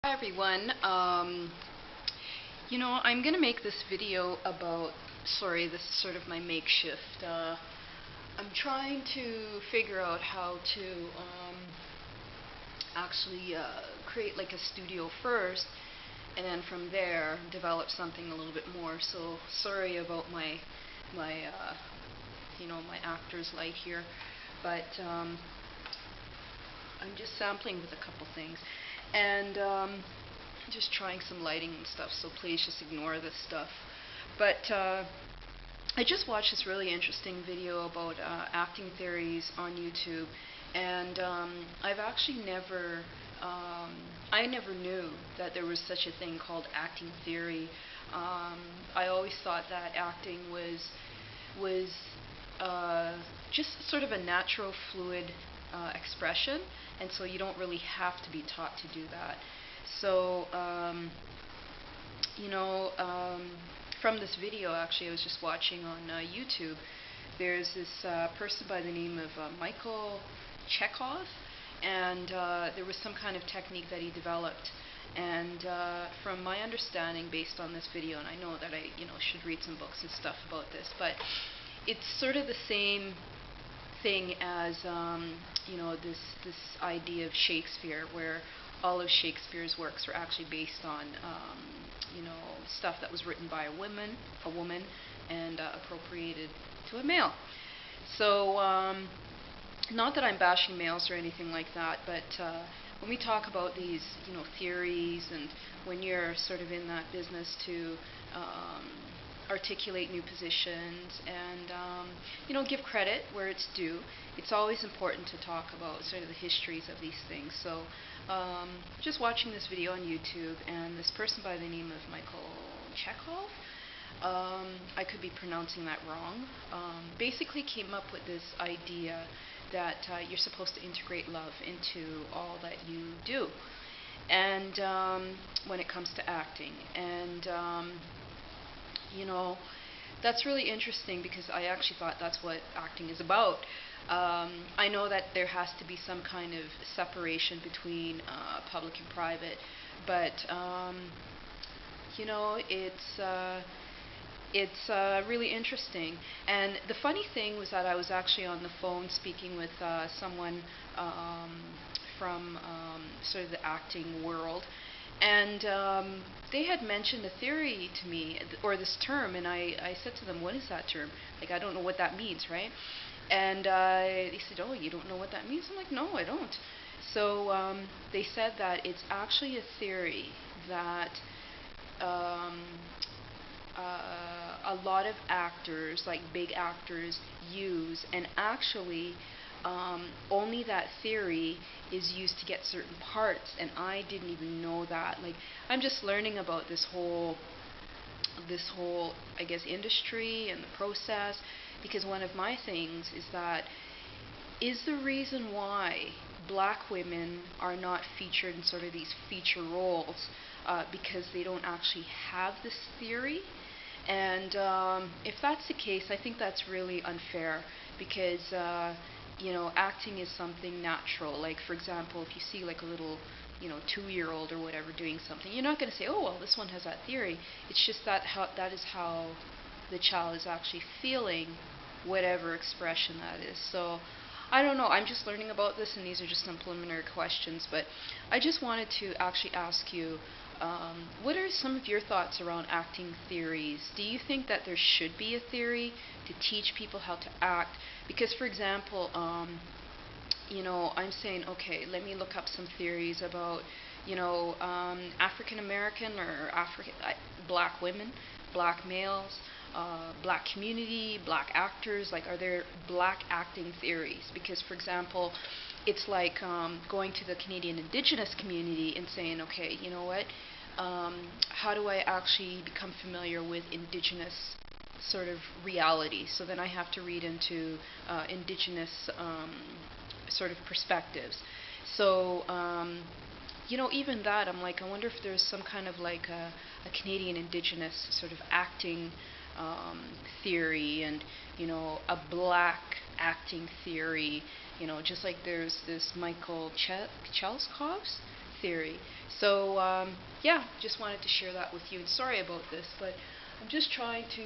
Hi everyone. I'm gonna make this video about, sorry, this is sort of my makeshift. I'm trying to figure out how to actually create like a studio first, and then from there develop something a little bit more. So sorry about my actor's light here, but I'm just sampling with a couple things, and just trying some lighting and stuff, so please just ignore this stuff. But I just watched this really interesting video about acting theories on YouTube, and I've actually I never knew that there was such a thing called acting theory. I always thought that acting was just sort of a natural, fluid expression, and so you don't really have to be taught to do that. So, from this video, actually, I was just watching on YouTube. There's this person by the name of Micheal Chekhov, and there was some kind of technique that he developed. And from my understanding, based on this video, and I know that I should read some books and stuff about this, but it's sort of the same thing as this idea of Shakespeare, where all of Shakespeare's works were actually based on stuff that was written by a woman, and appropriated to a male. So not that I'm bashing males or anything like that, but when we talk about these theories, and when you're sort of in that business to articulate new positions and give credit where it's due, it's always important to talk about sort of the histories of these things. So just watching this video on YouTube, and this person by the name of Micheal Chekhov, I could be pronouncing that wrong, basically came up with this idea that you're supposed to integrate love into all that you do, and when it comes to acting. And that's really interesting, because I actually thought that's what acting is about. I know that there has to be some kind of separation between public and private, but it's really interesting. And the funny thing was that I was actually on the phone speaking with someone from sort of the acting world, and they had mentioned a theory to me, or this term, and I said to them, what is that term? Like, I don't know what that means, right? And they said, oh, you don't know what that means? I'm like, no, I don't. So they said that it's actually a theory that a lot of actors, like big actors, use, and actually only that theory is used to get certain parts, and I didn't even know that. Like, I'm just learning about this whole I guess industry and the process, because one of my things is that, is the reason why black women are not featured in sort of these feature roles because they don't actually have this theory? And if that's the case, I think that's really unfair, because acting is something natural. Like, for example, if you see like a little 2-year-old or whatever doing something, you're not going to say, oh well, this one has that theory. It's just that that is how the child is actually feeling whatever expression that is. So I don't know, I'm just learning about this, and these are just some preliminary questions, but I just wanted to actually ask you, what are some of your thoughts around acting theories? Do you think that there should be a theory to teach people how to act? Because, for example, I'm saying, okay, let me look up some theories about, African American or black women, black males, black community, black actors. Like, are there black acting theories? Because, for example, it's like going to the Canadian Indigenous community and saying, okay, you know what, how do I actually become familiar with Indigenous sort of reality? So then I have to read into Indigenous sort of perspectives. So even that, I'm like, I wonder if there's some kind of like a Canadian Indigenous sort of acting theory, and a black acting theory, just like there's this Micheal Chekhov's theory. So yeah, just wanted to share that with you. And sorry about this, but I'm just trying to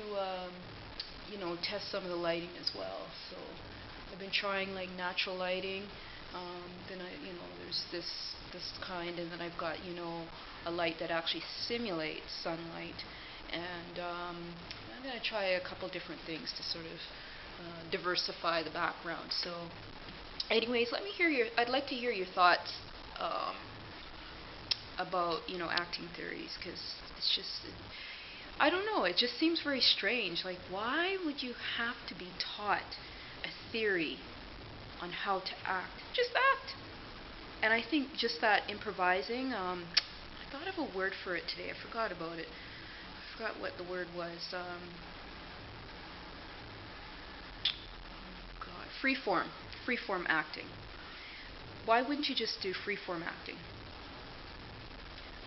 test some of the lighting as well. So I've been trying like natural lighting. Then there's this kind, and then I've got a light that actually simulates sunlight. And I'm going to try a couple different things to sort of diversify the background. So anyways, I'd like to hear your thoughts about acting theories, because it's just, I don't know, it just seems very strange. Like, why would you have to be taught a theory on how to act? Just act. And I think just that improvising, I thought of a word for it today. I forgot about it. I forgot what the word was. Freeform acting. Why wouldn't you just do freeform acting?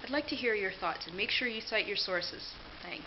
I'd like to hear your thoughts, and make sure you cite your sources. Thanks.